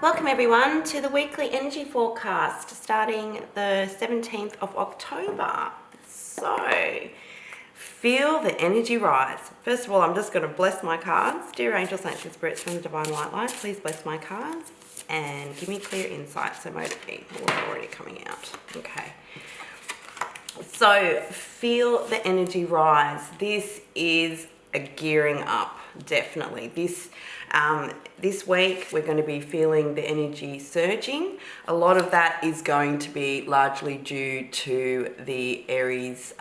Welcome everyone to the weekly energy forecast starting the 17th of October. So, feel the energy rise. First of all, I'm just going to bless my cards. Dear angels, saints and spirits from the divine light, please bless my cards and give me clear insight. So motivate, we're already coming out. Okay. So, feel the energy rise. This is a gearing up, definitely. This week we're going to be feeling the energy surging. A lot of that is going to be largely due to the Aries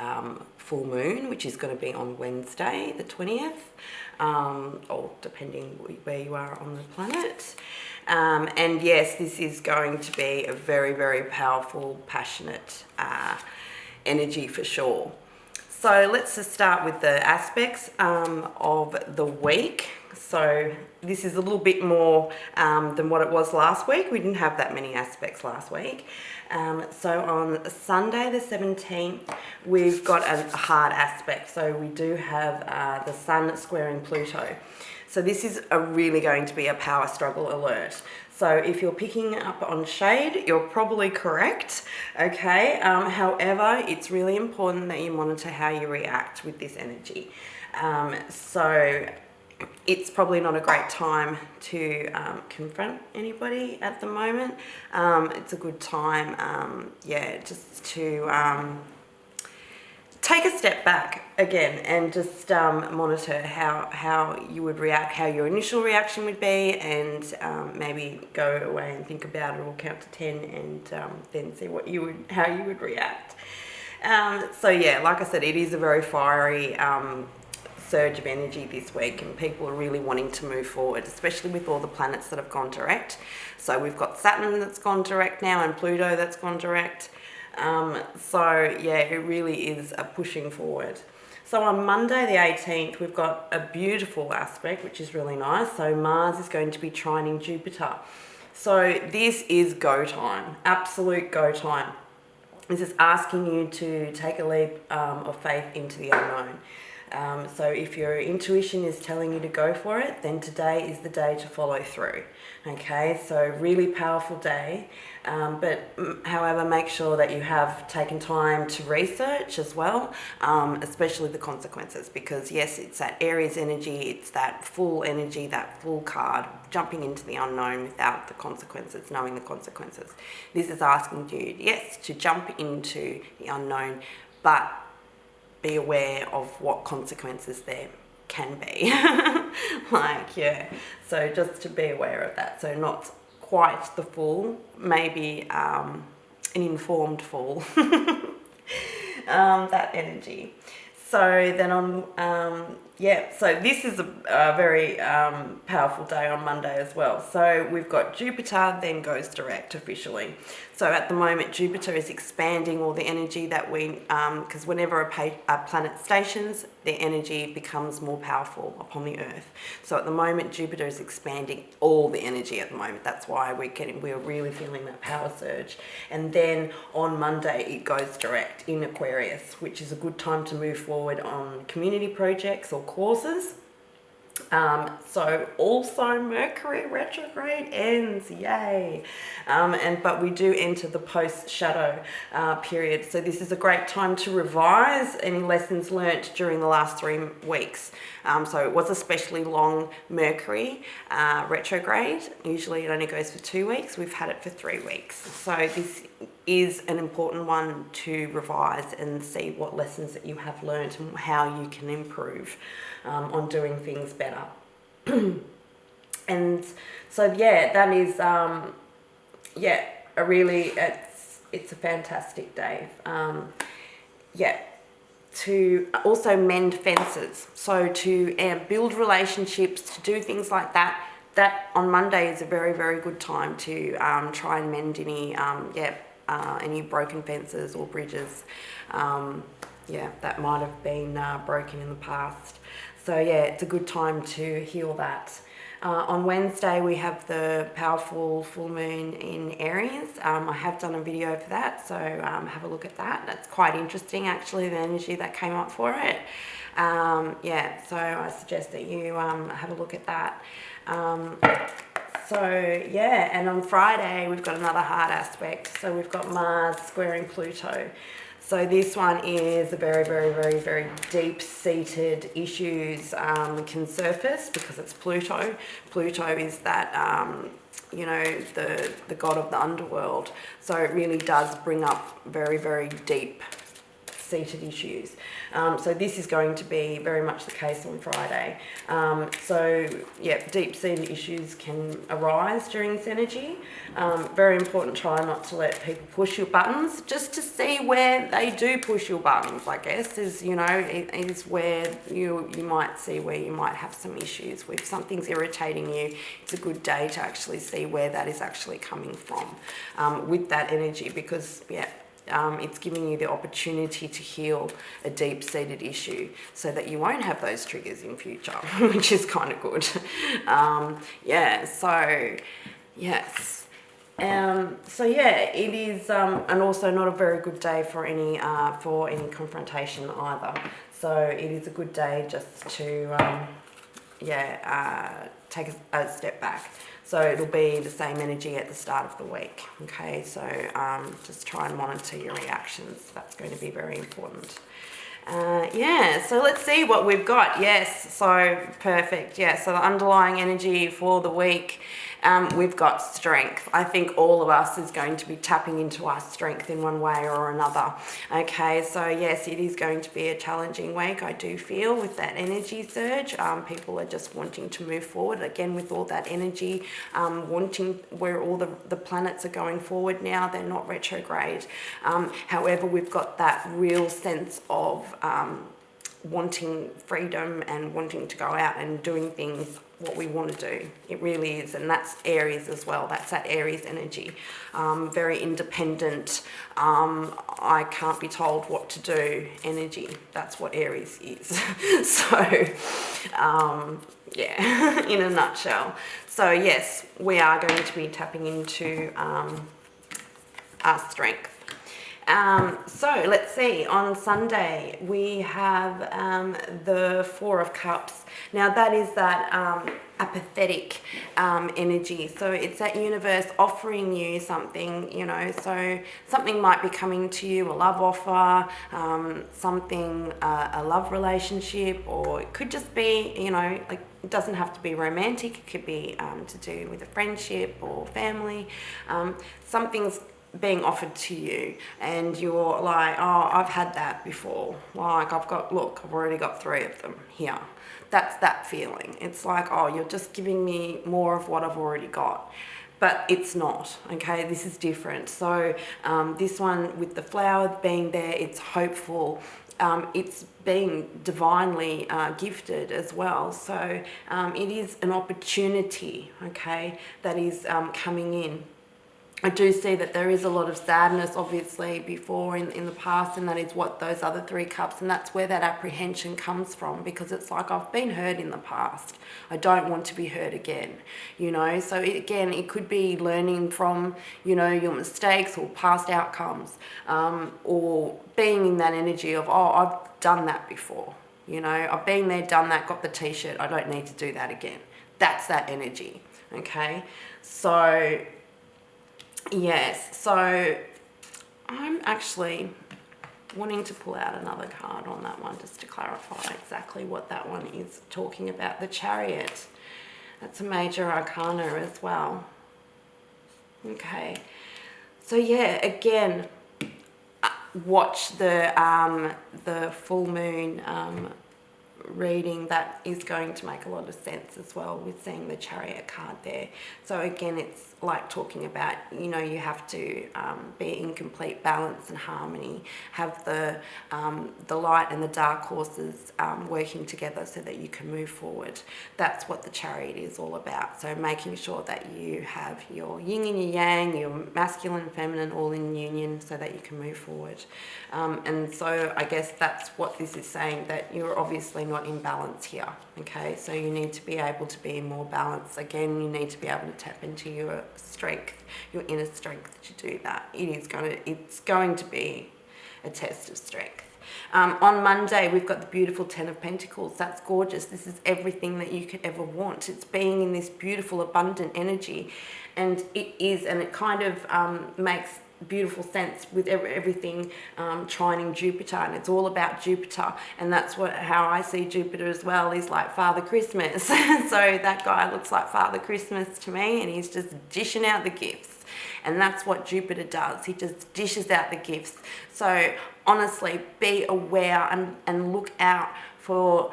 full moon, which is going to be on Wednesday the 20th, or depending where you are on the planet. And yes, this is going to be a very, very powerful, passionate energy for sure. So let's just start with the aspects of the week. So this is a little bit more than what it was last week. We didn't have that many aspects last week. So on Sunday the 17th, we've got a hard aspect. So we do have the Sun squaring Pluto. So this is really going to be a power struggle alert. So if you're picking up on shade, you're probably correct, okay? However, it's really important that you monitor how you react with this energy. So it's probably not a great time to confront anybody at the moment. It's a good time, just to take a step back again and just monitor how you would react, how your initial reaction would be, and maybe go away and think about it or count to 10 and then see how you would react. So yeah, like I said, it is a very fiery surge of energy this week, and people are really wanting to move forward, especially with all the planets that have gone direct. So we've got Saturn that's gone direct now and Pluto that's gone direct. So yeah, it really is a pushing forward. So on Monday the 18th, we've got a beautiful aspect, which is really nice. So Mars is going to be trining Jupiter. So this is go time, absolute go time. This is asking you to take a leap of faith into the unknown. So if your intuition is telling you to go for it, then today is the day to follow through. Okay, so really powerful day. But however, make sure that you have taken time to research as well, especially the consequences, because yes, it's that Aries energy, it's that full energy, that full card, jumping into the unknown without the consequences, knowing the consequences. This is asking you, yes, to jump into the unknown, but be aware of what consequences there can be. So just to be aware of that. So not quite the fool, maybe an informed fool, that energy. So then so this is a very powerful day on Monday as well. So we've got Jupiter then goes direct officially. So at the moment, Jupiter is expanding all the energy that because whenever a planet stations, their energy becomes more powerful upon the Earth. So at the moment, Jupiter is expanding all the energy at the moment. That's why we're really feeling that power surge. And then on Monday, it goes direct in Aquarius, which is a good time to move forward on community projects or causes. So also Mercury retrograde ends, yay! But we do enter the post-shadow period. So this is a great time to revise any lessons learnt during the last 3 weeks. So it was especially long Mercury retrograde. Usually it only goes for 2 weeks. We've had it for 3 weeks. So this is an important one to revise and see what lessons that you have learnt and how you can improve on doing things better. And so yeah, that is it's a fantastic day. To also mend fences, so to build relationships, to do things like that. That on Monday is a very, very good time to try and mend any broken fences or bridges that might have been broken in the past. So yeah, it's a good time to heal that. On Wednesday, we have the powerful full moon in Aries. I have done a video for that, so have a look at that. That's quite interesting, actually, the energy that came up for it. So I suggest that you have a look at that. so yeah, and on Friday we've got another hard aspect. So we've got Mars squaring Pluto. So this one is a very, very, very, very deep-seated issues can surface because it's Pluto. Pluto is that, you know, the god of the underworld. So it really does bring up very, very deep-seated issues. So this is going to be very much the case on Friday. So yeah, deep-seated issues can arise during this energy. Very important, try not to let people push your buttons, just to see where they do push your buttons, I guess, is, you know, it is where you might see where you might have some issues. If something's irritating you, it's a good day to actually see where that is actually coming from with that energy, because yeah, it's giving you the opportunity to heal a deep-seated issue so that you won't have those triggers in future, which is kind of good. Yeah, so yes. So yeah, it is, and also not a very good day for any confrontation either. So it is a good day just to take a step back. So it'll be the same energy at the start of the week. Okay, so just try and monitor your reactions. That's going to be very important. Yeah, so let's see what we've got. Yes, so perfect. Yeah, so the underlying energy for the week, we've got strength. I think all of us is going to be tapping into our strength in one way or another. Okay, so yes, it is going to be a challenging week, I do feel, with that energy surge. People are just wanting to move forward again with all that energy, wanting where all the planets are going forward now. They're not retrograde. However, we've got that real sense of wanting freedom and wanting to go out and doing things what we want to do. It really is, and that's Aries as well. That's that Aries energy. Very independent, I can't be told what to do energy. That's what Aries is. So yeah, in a nutshell. So yes, we are going to be tapping into our strength. So let's see, on Sunday we have the Four of Cups. Now that is that apathetic energy. So it's that universe offering you something, you know, so something might be coming to you, a love offer, something, a love relationship, or it could just be, you know, like, it doesn't have to be romantic. It could be to do with a friendship or family. Something's being offered to you and you're like, oh, I've had that before. Like, I've already got 3 of them here. That's that feeling. It's like, oh, you're just giving me more of what I've already got. But it's not, okay? This is different. So this one with the flower being there, it's hopeful. It's being divinely gifted as well. So it is an opportunity, okay, that is coming in. I do see that there is a lot of sadness, obviously, before in the past, and that is what those other 3 cups, and that's where that apprehension comes from, because it's like, I've been hurt in the past. I don't want to be hurt again, you know? So again, it could be learning from, you know, your mistakes or past outcomes, or being in that energy of, oh, I've done that before. You know, I've been there, done that, got the t-shirt. I don't need to do that again. That's that energy, okay? So yes, so I'm actually wanting to pull out another card on that one just to clarify exactly what that one is talking about. The Chariot. That's a major arcana as well. Okay. So yeah, again, watch the full moon reading. That is going to make a lot of sense as well with seeing the Chariot card there. So again, it's like talking about, you know, you have to be in complete balance and harmony, have the light and the dark horses working together so that you can move forward. That's what the Chariot is all about. So making sure that you have your yin and your yang, your masculine and feminine all in union so that you can move forward. And so I guess that's what this is saying, that you're obviously not in balance here, okay? So you need to be able to be in more balance. Again, you need to be able to tap into your strength, your inner strength to do that. It's going to be a test of strength. On Monday, we've got the beautiful Ten of Pentacles. That's gorgeous. This is everything that you could ever want. It's being in this beautiful, abundant energy. And it kind of makes beautiful sense with everything trining Jupiter, and it's all about Jupiter, and that's how I see Jupiter as well, is like Father Christmas. So that guy looks like Father Christmas to me, and he's just dishing out the gifts, and that's what Jupiter does. He just dishes out the gifts. So honestly, be aware and look out for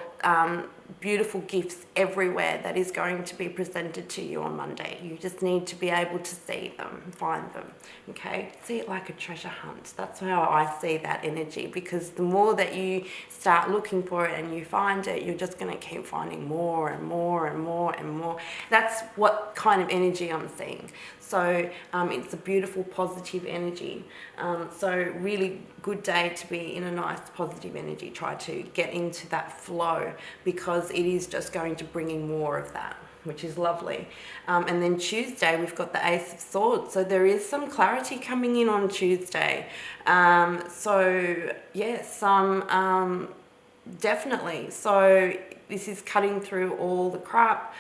beautiful gifts everywhere that is going to be presented to you on Monday. You just need to be able to see them, find them, okay? See it like a treasure hunt. That's how I see that energy, because the more that you start looking for it and you find it, you're just going to keep finding more and more and more and more. That's what kind of energy I'm seeing. So it's a beautiful, positive energy. So really good day to be in a nice, positive energy. Try to get into that flow, because it is just going to bring in more of that, which is lovely. And then Tuesday, we've got the Ace of Swords. So there is some clarity coming in on Tuesday. So yes, definitely. So this is cutting through all the crap,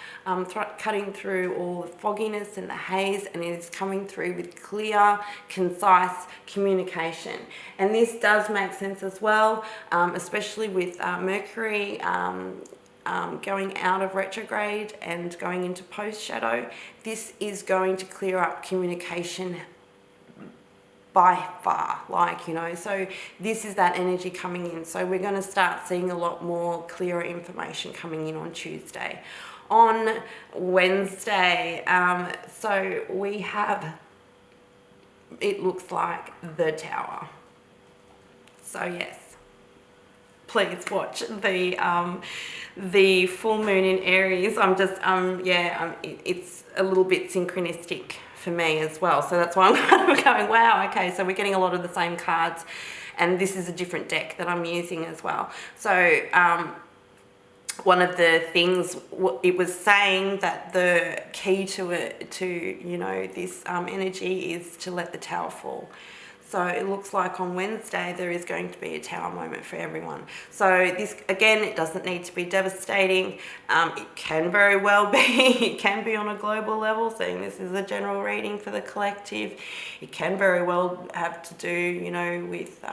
cutting through all the fogginess and the haze, and it is coming through with clear, concise communication. And this does make sense as well, especially with Mercury going out of retrograde and going into post-shadow. This is going to clear up communication by far, so this is that energy coming in. So we're going to start seeing a lot more clearer information coming in on Tuesday. On Wednesday, so we have, it looks like the Tower. So yes, please watch the full moon in Aries. It's a little bit synchronistic for me as well, so that's why I'm kind of going, wow, okay, so we're getting a lot of the same cards, and this is a different deck that I'm using as well. So one of the things, it was saying that the key to this energy is to let the Tower fall. So it looks like on Wednesday there is going to be a Tower moment for everyone. So this, again, it doesn't need to be devastating. It can very well be. It can be on a global level, saying this is a general reading for the collective. It can very well have to do, with,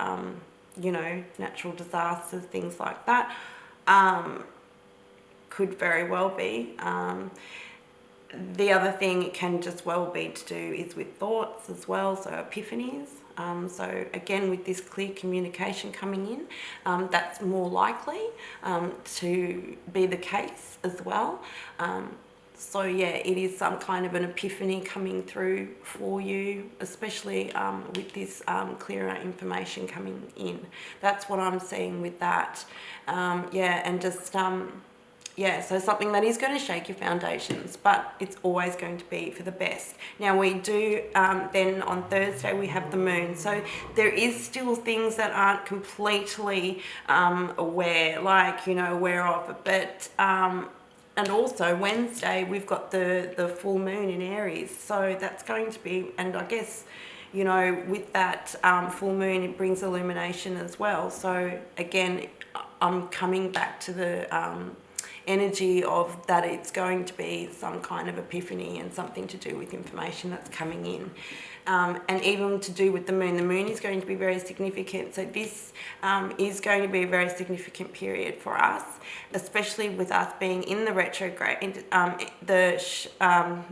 natural disasters, things like that. Could very well be. The other thing it can just well be to do is with thoughts as well, so epiphanies. So again, with this clear communication coming in, that's more likely to be the case as well. So yeah, it is some kind of an epiphany coming through for you, especially with this clearer information coming in. That's what I'm seeing with that. And just so something that is going to shake your foundations, but it's always going to be for the best. Now we do, then on Thursday we have the moon. So there is still things that aren't completely aware of it. But, and also Wednesday we've got the full moon in Aries. So that's going to be, and I guess, with that full moon, it brings illumination as well. So again, I'm coming back to the energy of that it's going to be some kind of epiphany and something to do with information that's coming in. And even to do with the moon is going to be very significant. So this is going to be a very significant period for us, especially with us being in the retrograde.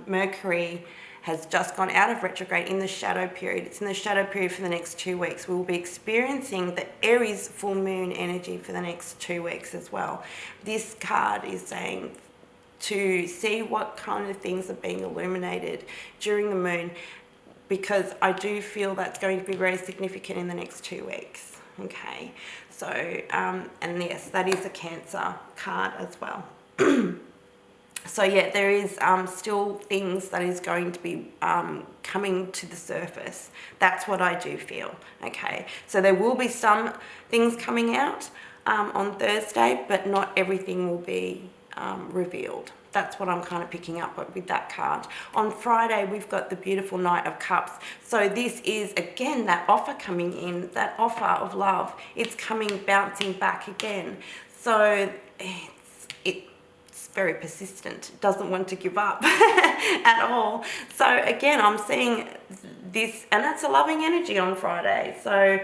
Mercury has just gone out of retrograde in the shadow period. It's in the shadow period for the next 2 weeks. We will be experiencing the Aries full moon energy for the next 2 weeks as well. This card is saying to see what kind of things are being illuminated during the moon, because I do feel that's going to be very significant in the next 2 weeks. Okay, so, and yes, that is a Cancer card as well. So yeah, there is still things that is going to be coming to the surface. That's what I do feel, okay? So there will be some things coming out on Thursday, but not everything will be revealed. That's what I'm kind of picking up with that card. On Friday, we've got the beautiful Knight of Cups. So this is, again, that offer coming in, that offer of love. It's coming, bouncing back again. So it's very persistent. It doesn't want to give up at all. So again, I'm seeing this, and that's a loving energy on Friday. So,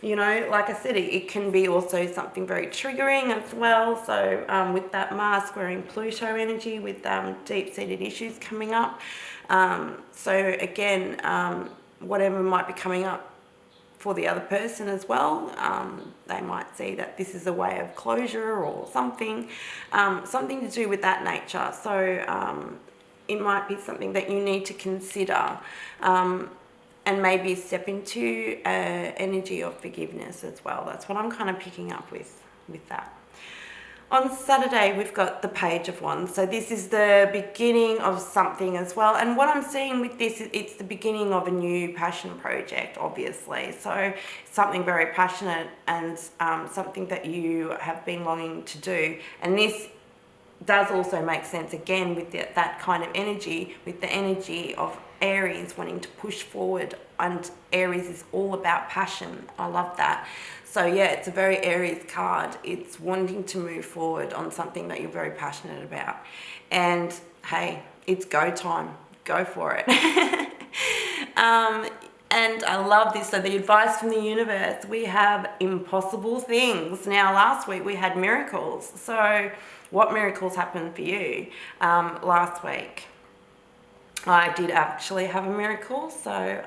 you know, like I said, it can be also something very triggering as well. So with that Mars squaring Pluto energy, with deep-seated issues coming up. So again, whatever might be coming up for the other person as well, they might see that this is a way of closure or something, something to do with that nature. So it might be something that you need to consider. And maybe step into energy of forgiveness as well. That's what I'm kind of picking up with that. On Saturday, we've got the Page of Wands. So this is the beginning of something as well. And what I'm seeing with this, it's the beginning of a new passion project, obviously. So something very passionate and something that you have been longing to do. And this does also make sense again with that kind of energy, with the energy of Aries wanting to push forward, and Aries is all about passion. I love that. So yeah, it's a very Aries card. It's wanting to move forward on something that you're very passionate about. And hey, it's go time. Go for it. And I love this. So the advice from the universe, we have impossible things. Now, last week we had miracles. So what miracles happened for you last week? I did actually have a miracle. So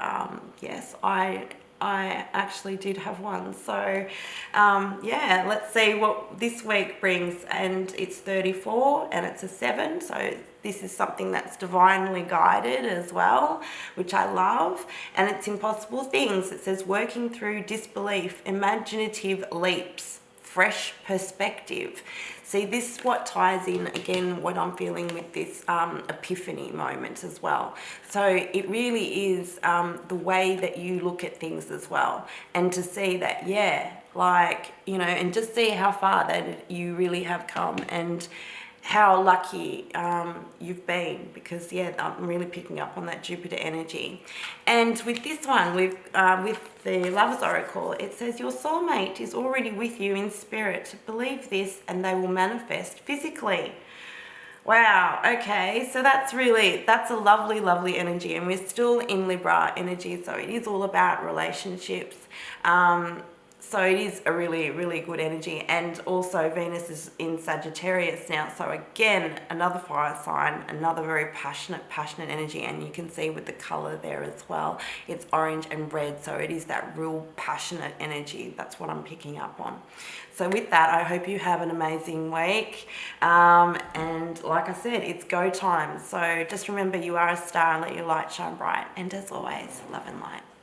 yes, I actually did have one. So yeah, let's see what this week brings. And it's 34 and it's a 7. So this is something that's divinely guided as well, which I love. And it's impossible things. It says working through disbelief, imaginative leaps, fresh perspective. See, this is what ties in, again, what I'm feeling with this epiphany moment as well. So it really is the way that you look at things as well. And to see that, yeah, like, you know, and just see how far that you really have come and how lucky you've been, because yeah, I'm really picking up on that Jupiter energy. And with this one, with the Lover's Oracle, it says your soulmate is already with you in spirit. Believe this and they will manifest physically. Wow, okay, so that's a lovely, lovely energy, and we're still in Libra energy, so it is all about relationships. So it is a really, really good energy. And also Venus is in Sagittarius now. So again, another fire sign, another very passionate energy. And you can see with the color there as well, it's orange and red. So it is that real passionate energy. That's what I'm picking up on. So with that, I hope you have an amazing week. And like I said, it's go time. So just remember, you are a star and let your light shine bright. And as always, love and light.